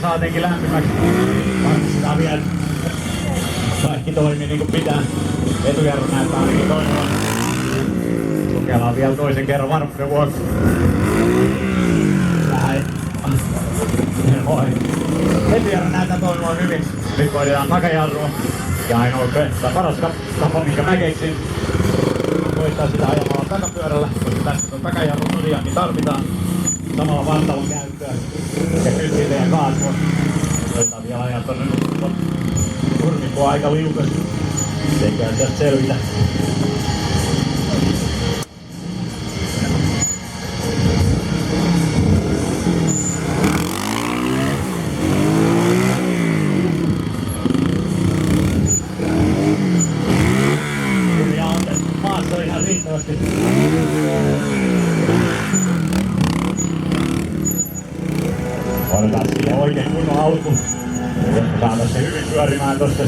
saatiinkin lämpimäksi. Varmistetaan vielä. Kaikki toimii niin kuin pitää. Etujarru näyttää ainakin toimivan. Sukellaan vielä toisen kerran varmuuden vuoksi. Näin. Moi. Etujarru näyttää toimivan hyvin. Nyt koitetaan takajarrua. Ja ainoa paras tapa minkä mä keksin. Koittaa sitä ajamalla takapyörällä, koska tässä on takajarru tosiaankin tarvitaan. Samalla vartalon käyttöä ja kytkitä ja kaasua. Koittaa vielä ajaa tonne nurmikkoa aika liukas. Eiköhän tästä selvitä. Kurjaa on maassa ihan riittävästi. Otetaan siihen oikein kunnon alku. Jotta saadaan se hyvin pyörimään tossa.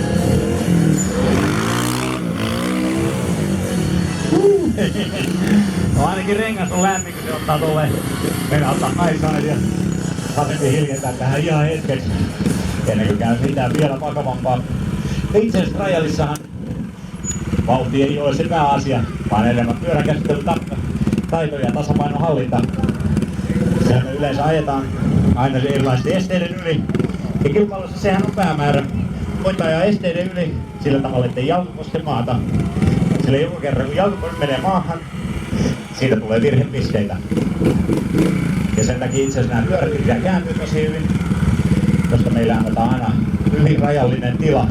No ainakin rengas on lämmin, kun se ottaa tolleen. Meidän ottaa naisaan ja parempi hiljentää tähän ihan hetkeksi. Ennen kuin käy mitään vielä vakavampaa. Itse asiassa rajalissahan vauhti ei ole se pääasia, vaan enemmän pyöräkäsittelytaito ja tasapainohallinta. Sehän me yleensä ajetaan aina erilaisten esteiden yli. Ja kilpailussa sehän on päämäärä. Voittaa ajaa esteiden yli sillä tavalla, ettei jalka koske maata. Sillä joka kerran kun jalka menee maahan, siitä tulee virhepisteitä. Ja sen takia itse asiassa nämä pyörät pitää kääntyä tosi hyvin, koska meillä annetaan aina hyvin rajallinen tila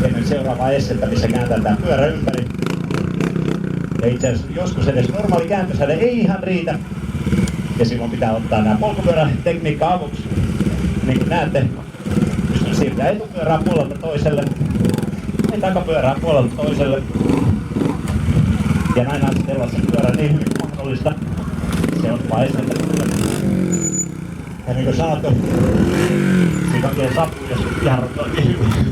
ennen seuraavaa estettä, missä kääntää tämä pyörä ympäri. Ja itse asiassa joskus edes normaali kääntösäde ei ihan riitä. Ja silloin pitää ottaa nämä polkupyörätekniikka avuksi. Niin kuin näette, pystyn siirtämään etupyörää puolelta toiselle ja takapyörää puolelta toiselle. Ja näin asetella sen pyörän niin hyvin kuin mahdollista. Se on vaan estettä. Ja niin kuin sanottu, siitä on vielä sapu, jos jarrut toimii hyvin.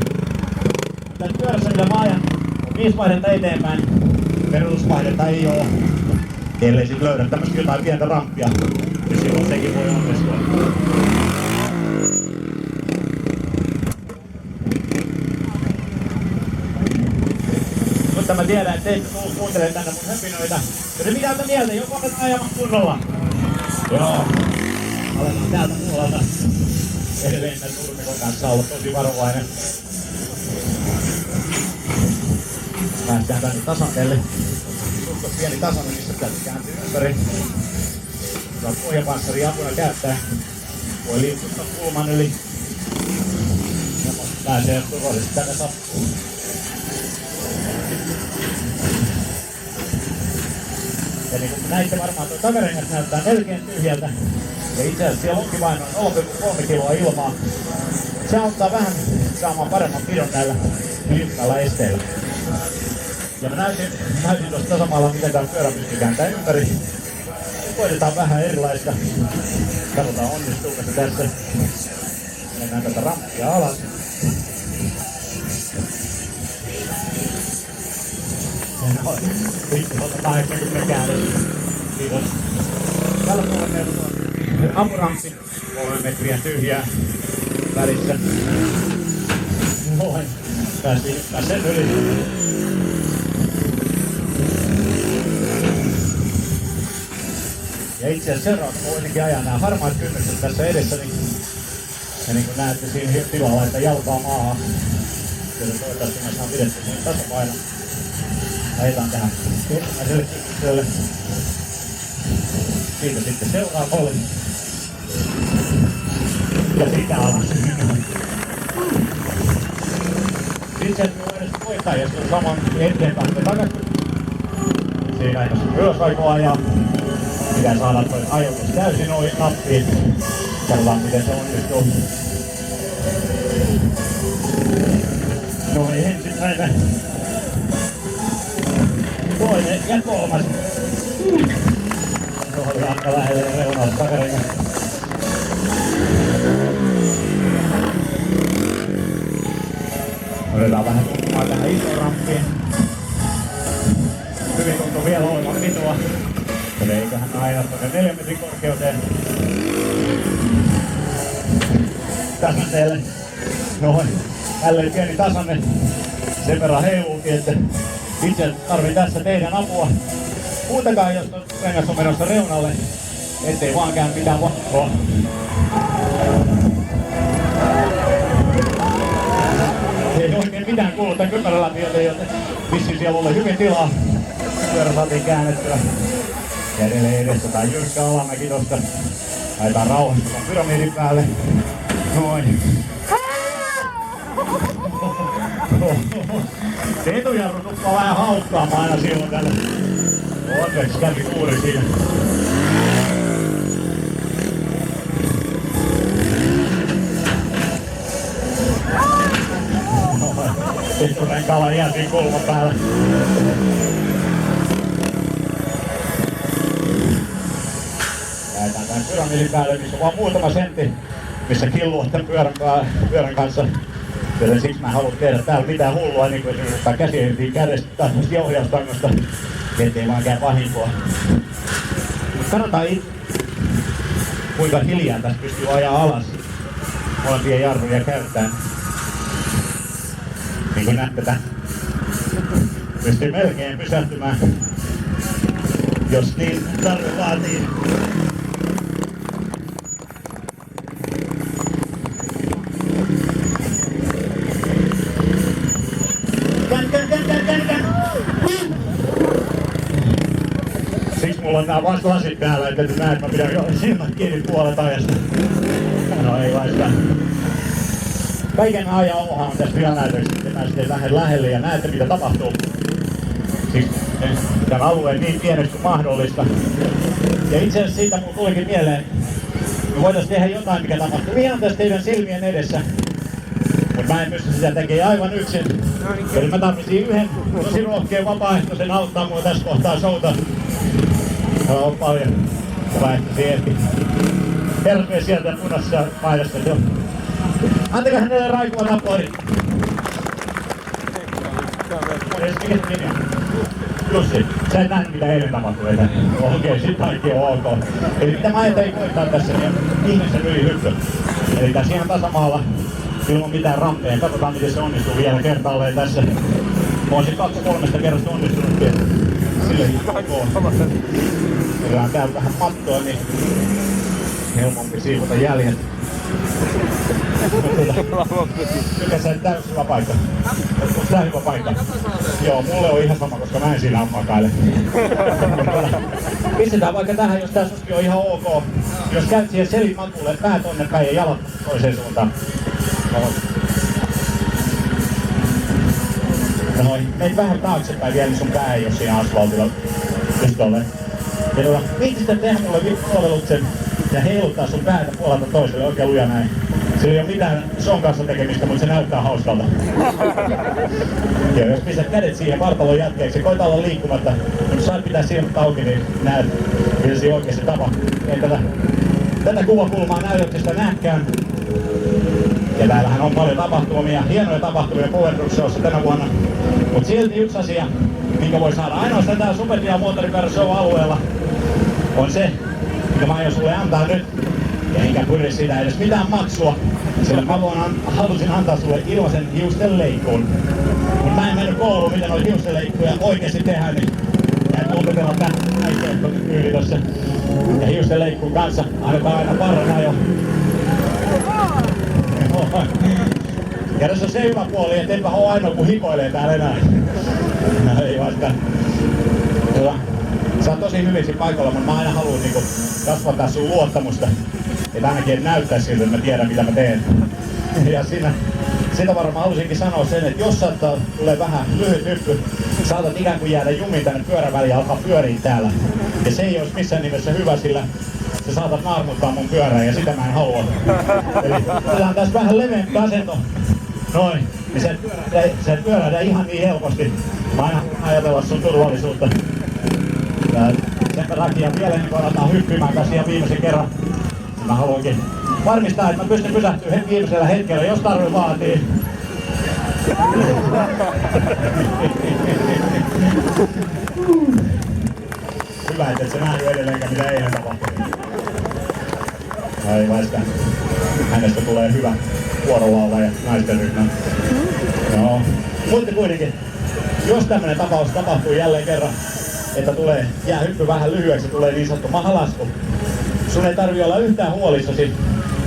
Tässä pyörässä mitä mä ajan on 5 vaihdetta eteenpäin. Perusvaihdetta ei oo. Ellei sit löydä tämmöstä jotain pientä ramppia, niin silloin sekin voi onnistua. Mutta mä tiedän, että teistä tullut kuuntelemaan tänne mun höpinöitä. Joten mitä olette mieltä? Joko olet ajamaan kunnolla? Joo. Aletaan täältä muualta. Edelleen tämän nurmikon kanssa olla tosi varovainen. Päästään tänne tasanteelle. Pieni tasainen, missä täytyy kääntyä ympäri. Hyvä pohjapanssari apuna käyttää. Voi liikkuttaa kulman yli. Ja pääsee turvallisesti tänne sappuun. Ja niin kuin näitte varmaan tuo takarengas näyttää melkein tyhjältä. Ja itse asiassa siellä onkin vain noin 0,3 kiloa ilmaa. Se auttaa vähän saamaan paremman pidon näillä liukkailla esteillä. Ja mä näytin tuosta tasamaalla, miten tää pyörä pystyy kääntämään ympäri. Koitetaan vähän erilaista. Katsotaan onnistuuko se tässä. Mennään tätä ramppia alas. Ja noin. Vittu, otetaan 80 käännös. Kiitos. Tällä puolella meillä on apuramppi. 3 metriä tyhjää välissä. Noin. Päästiin sen yli. Ja itse asiassa seuraavaksi mä voisinkin ajaa nämä harmaat kynnykset tässä edessäni. Ja niin kuin näette siinä tilaa laittaa jalkaa maahan. Joten toivottavasti mä saan pidettyä sen tasapainon. Ajetaan tähän ensimmäiselle kynnykselle. Siitä sitten seuraavalle. Ja sitä alas. Itse asiassa me edes koittaa, jos on saman eteenpäin ja takaisin. Siinä ei ylös aikoo ajaa. Pitää saada toi ajoitus täysin nappiin. Katsotaan miten se onnistuu. Noin ensimmäinen. Toinen ja kolmas. Se oli aika lähelle reunalla takarengas. Otetaan vähän tukkaa tähän isoon ramppiin. Hyvin tuntuu vielä olevan pitoa. Joten eiköhän aina tuonne 4 metrin korkeuteen. tasanteelle. Noin. Tälleen pieni tasanne. Sen verran heiluukin, että itse tarvin tässä teidän apua. Huutakaa, jos rengas on menossa reunalle, ettei vaan käy mitään vakkoa. Ei oikein mitään kuulu tän kypärän läpi, joten vissiin siellä oli hyvin tilaa. Pyörä saatiin käännettyä. Ja edelleen edessä tää jyrkkä alamäki tosta. Laitetaan rauhassa pyramidin päälle. Noin. Se etujarru tuppaa vähän haukkaamaan aina silloin tällä. Onneksi kävi kuuri siinä. Eturenkaalla jäätiin kulma päällä. Lähetään tämän pyramidin päälle, missä on vaan muutama sentti, missä killua tämän pyörän kanssa. Joten siksi mä haluan tehdä täällä mitään hullua, niin kuin yrittää käsientiin kädestä tai ohjaustangasta, ettei vaan käy vahinkoa. Katsotaan kuinka hiljaa tässä pystyy ajaa alas molempia jarruja käyttäen. Niin kuin näette, pystyy melkein pysähtymään, jos niin tarve vaatii. Siksi mulla on nää vasta lasit päällä, että näet, että mä pidän jo silmät kiinni puolet ajasta. No ei vaista. Kaiken ajan omahan on tässä vielä näytöksi, että mä sitten lähden lähelle ja näette mitä tapahtuu. Siis tämän alueen niin pieneksi kuin mahdollista. Ja itse asiassa siitä mulla tulikin mieleen, me voitais tehdä jotain mikä tapahtuu ihan tässä teidän silmien edessä. Mut mä en pysty sitä tekemään aivan yksin. Eli mä tarvitsin yhden tosi rohkeen vapaaehtoisen auttaa mua tässä kohtaa showta. Täällä on paljon vapaaehtoisia ehti. Terveisiä sieltä punaisessa paidasta jo. Antakaa hänelle raikuvat aplodit. Jussi, sä et nähnyt mitä eilen tapahtui. Okei, sit kaikki on ok. Eli mitä mä ajattelin koittaa tässä, niin ihmisen ylihyppy. Eli tässä ihan tasamaalla ilman mitään rampeja. Katsotaan miten se onnistuu vielä kertaalleen tässä. Mä oon sit 2-3 kerrasta onnistunutkin. Silleen ok. Meillä täällä vähän mattoa, niin helpompi siivota jäljet. Kyllä se täysin hyvä paikka. Onko tää hyvä paikka? Joo, mulle on ihan sama, koska mä en siinä makaile. Pistetään vaikka tähän, jos tää suski on ihan ok. Jos käyt siihen selimakuulle, pää tonne päin ja jalat toiseen suuntaan. Noin, meet vähän taaksepäin vielä, niin sun pää ei oo siinä asfaltilla. Just tolleen. Ja viittistä tehdä mulle palveluksen ja heiluttaa sun päätä puolelta toiselle oikein luja näin. Sillä ei oo mitään son kanssa tekemistä, mutta se näyttää hauskalta. Ja jos pistät kädet siihen vartalon jatkeeksi, koita olla liikkumatta. Jos saat pitää silmät auki, niin näet, mitä siinä oikeesti tapahtuu. Ei tätä kuvakulmaa näytöksestä nähkään. Ja täällähän on paljon tapahtumia, hienoja tapahtumia Powertruck-showssa tänä vuonna. Mut silti yksi asia, minkä voi saada ainoastaan täällä Supertia Moottoripyörä Show-alueella, on se, mikä mä aion sulle antaa nyt. Ja enkä pyri siitä edes mitään maksua, sillä mä halusin antaa sulle ilmaisen hiustenleikkuun. Mut mä en mennyt kouluun, miten noita hiustenleikkuja oikeesti tehdään, niin jäin opetella tän tyyli tossa. Ja hiustenleikkuun kanssa annetaan aina parrana jo. Ja tässä on se hyvä puoli, et enpä oo ainoa kun hikoilee täällä enää. No ei vaikka. Hyvä. Sä oot tosi hyvin siinä paikalla, mutta mä aina haluan niinku kasvattaa sun luottamusta. Et ainakin näyttää siltä, että mä tiedän mitä mä teen. Ja sitä varmaan halusinkin sanoa sen, että jos saattaa tulee vähän lyhyt hyppy, saatat ikään kuin jäädä jumiin tänne pyörän väliin ja alkaa pyöriä täällä. Ja se ei olisi missään nimessä hyvä, sillä sä saatat naarmuttaa mun pyörää ja sitä mä en halua. Eli täällä on tässä vähän leveämpi asento. Noin. Ja sä et pyörähdä ihan niin helposti. Mä aina ajatella sun turvallisuutta. Ja senpä takia vielä ennen kuin aletaan hyppimään kanssa ihan viimeisen kerran. Mä haluankin varmistaa, että mä pystyn pysähtyä viimeisellä hetkellä, jos tarve vaatii. Hyvä, et se nähnyt edelleenkään mitä eilen tapahtui. Ei vaikka. hänestä tulee hyvä vuorolaulaja naisten ryhmään. No, mutta kuitenkin, jos tämmönen tapaus tapahtuu jälleen kerran, että jää hyppy vähän lyhyeksi, tulee niin sanottu mahalasku. Sun ei tarvi olla yhtään huolissasi,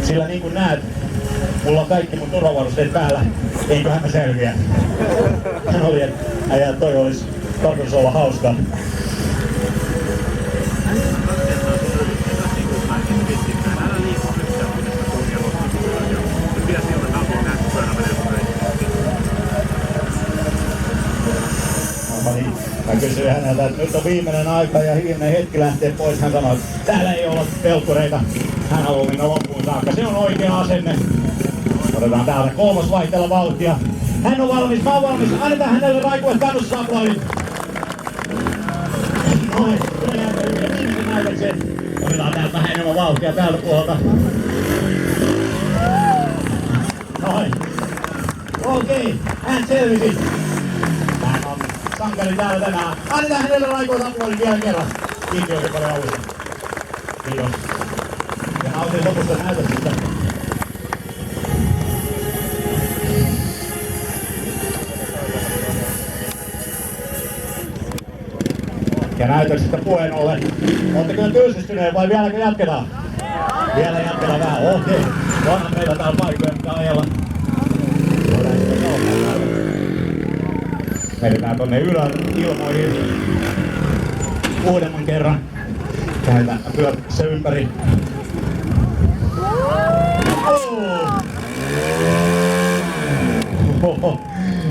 sillä niin kuin näet, mulla on kaikki mun turvavarusteet päällä, eiköhän mä selviä. Hän oli, että toi olisi tarkoitus olla hauskaa. Mä kysyin häneltä, että nyt on viimeinen aika ja viimeinen hetki lähtee pois. Hän sanoi, että täällä ei olla pelkkureita. Hän haluaa mennä loppuun saakka. Se on oikea asenne. Otetaan täältä 3. vaihteella vauhtia. Hän on valmis, mä oon valmis. Annetaan hänelle raikue kannustusaplodit. Noin, tulee jäätä yhden viimeisen näytöksen. Otetaan täältä vähän enemmän vauhtia täältä puolelta. Noin. Okei, hän selvisi. Hän on sankari täällä tänään. Annetaan hänelle raikoita aplodit vielä kerran. Kiitos oikein paljon alusta. Kiitos. Ja nautin lopusta näytöksestä. Ja näytöksestä puheen ollen. Oletteko tylsistyneet vai vieläkö jatketaan? Vielä jatketaan vähän. Okei. Onhan meillä täällä paikkoja, mitä ajalla. Vedetään tonne ilmoihin uudemman kerran. Käydään pyörässä ympäri.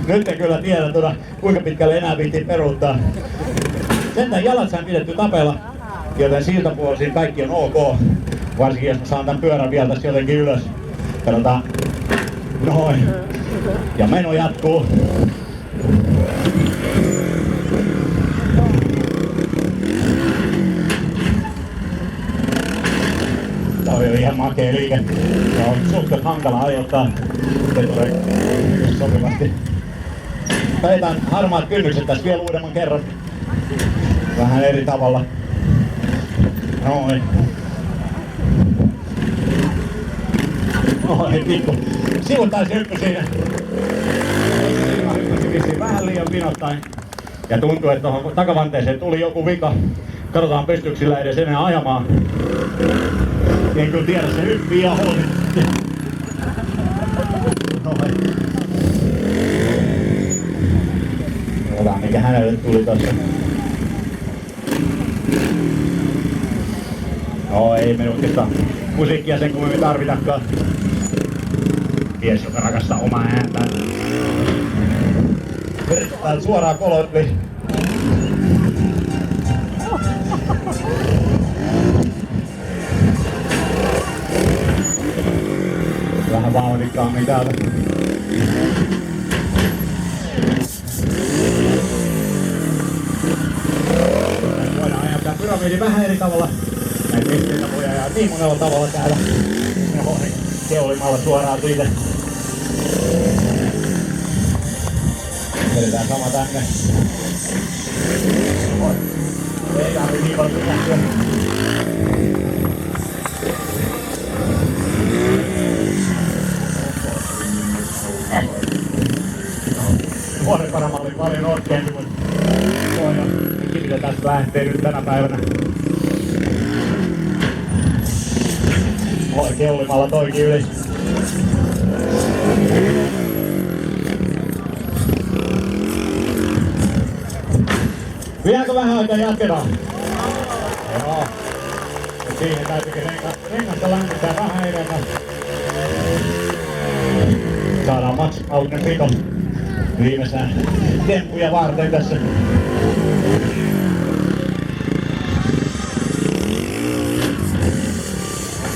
Nyt en kyllä tiedä kuinka pitkälle enää viittiin peruuttaa. Sentään jalat sain pidetty tapella, joten siltä puolisin kaikki on ok. Varsinkin jos mä saan tän pyörän vielä tässä jotenkin ylös. Katsotaan. Noin. Ja meno jatkuu. Tää oli ihan makea liike. Se on suhteen hankala ajoittaa. Se tulee sopivasti. Peitan harmaat kynnykset tässä vielä uudemman kerran. Vähän eri tavalla. Noin. Noin, pikku. Sivuttaisi hyppy siinä. Vähän liian vinottain. Ja tuntuu, että tuohon takavanteeseen tuli joku vika. Katsotaan pystyykö sillä edes enää ajamaan. En kyllä tiedä, se hyppii ja holmi. Noin. Katsotaan mikä hänelle tuli tossa. No ei me oikeastaan musiikkia sen kummemmin tarvitakaan. Mies, joka rakastaa omaa ääntään. Täältä suoraan kolotli. Vähän vauhdikkaammin täältä. Voidaan ajaa tää pyramidi vähän eri tavalla. Näitä esteitä voi ajaa niin monella tavalla täällä. Keulimalla suoraan siitä. Vedetään sama tänne. Ei tarvitse niin paljon pysähtyä. Vuorenparamalli paljon oikeampi, mutta mitä tästä lähtee nyt tänä päivänä. Voi keulimalla toikin yli. Vieläkö vähän aikaa jatketaan? Joo. Siihen täytyykin rengasta lämmittää vähän enemmän. Saadaan maksimaalinen pito viimeisenä temppuja varten tässä.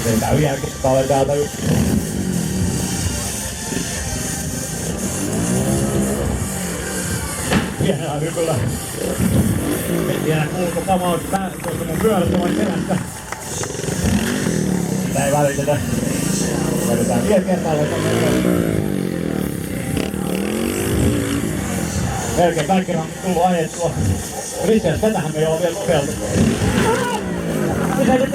Teetään jälkiskaale täältä yksi. Hienoa hypyllä. En tiedä kuuluuko pamaus päästä tuosta mun pyörästä vai selästä. Sitä ei välitetä. Vedetään vielä kertaalle. Melkein kaikki on tullut ajettua. Itse asiassa tätähän me ei ole vielä kokeiltu. Pysähdy.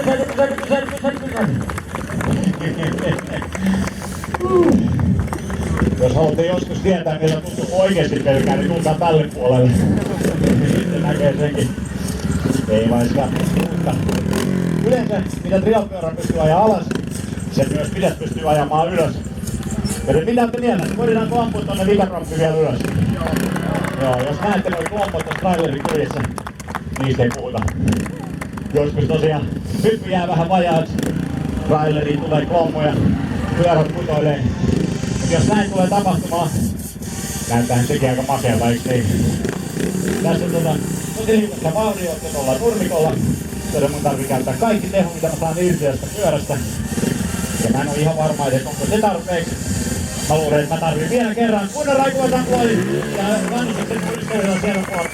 Jos haluatte joskus tietää, miltä tuntuu oikeesti pelkää, niin tulkaa tälle puolelle. Sitten näkee senkin. Ei vain sitä. Mutta yleensä, mitä trialpyörä pystyy ajaa alas, se myös pitäisi pystyy ajamaan ylös. Eli mitä te tiedät? Voidaanko ampua tonne vikaroppi vielä ylös? Joo, jos näette noi klompot tossa trailerin kylissä, niistä ei puhuta. Joskus tosiaan hyppy jää vähän vajaaksi. Traileriin tulee klommoja, pyörät putoilee. Mut jos näin tulee tapahtumaan, näyttäähän sekin aika makealta, eiks niin? Tässä on tosi liikasta vaurioita tuolla nurmikolla. Joten mun tarvii käyttää kaikki teho, mitä mä saan irti tästä pyörästä. Ja mä en oo ihan varma, että onko se tarpeeksi. Mä luulen, että mä tarviin vielä kerran kunnon raikuvataan puoli ja kannustuksen puoliskohdilla siellä puolella.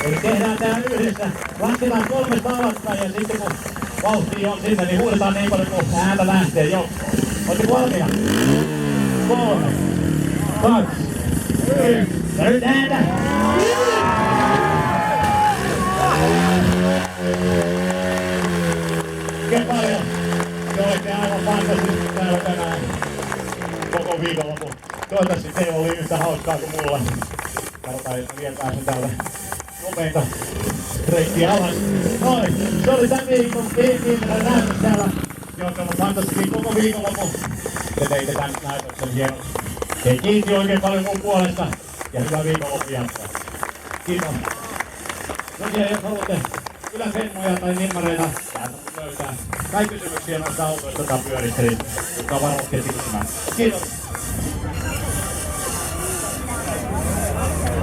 Eli tehdään tää yhdessä. Lasketaan 3 alaspäin ja sitten kun vauhti on sinne, niin huudetaan niin paljon kuin ääntä lähtee joukkoon. Ootteko valmiina? 3, 2, 1 ja nyt ääntä! Oikein paljon. Te olette aivan fantastisesti täällä tänään koko viikonlopun. Toivottavasti teillä oli yhtä hauskaa kuin mulla. Katsotaan, jos mä vielä pääsen täältä nopeinta reittiä alas. Noin, se oli tän viikon viimeinen näytös täällä. Jos on fantastisesti koko viikonlopun. Te teitte tän näytöksen hienosti. Hei, kiitos oikein paljon mun puolesta ja hyvää viikonloppu jatkoa. Kiitos. Tosiaan, jos haluatte yläfemmoja tai nimmareita, täältä mun löytää. Kaikki kysymyksiä noista autoista tai pyöristä, jotka on varmasti kysymään. Kiitos!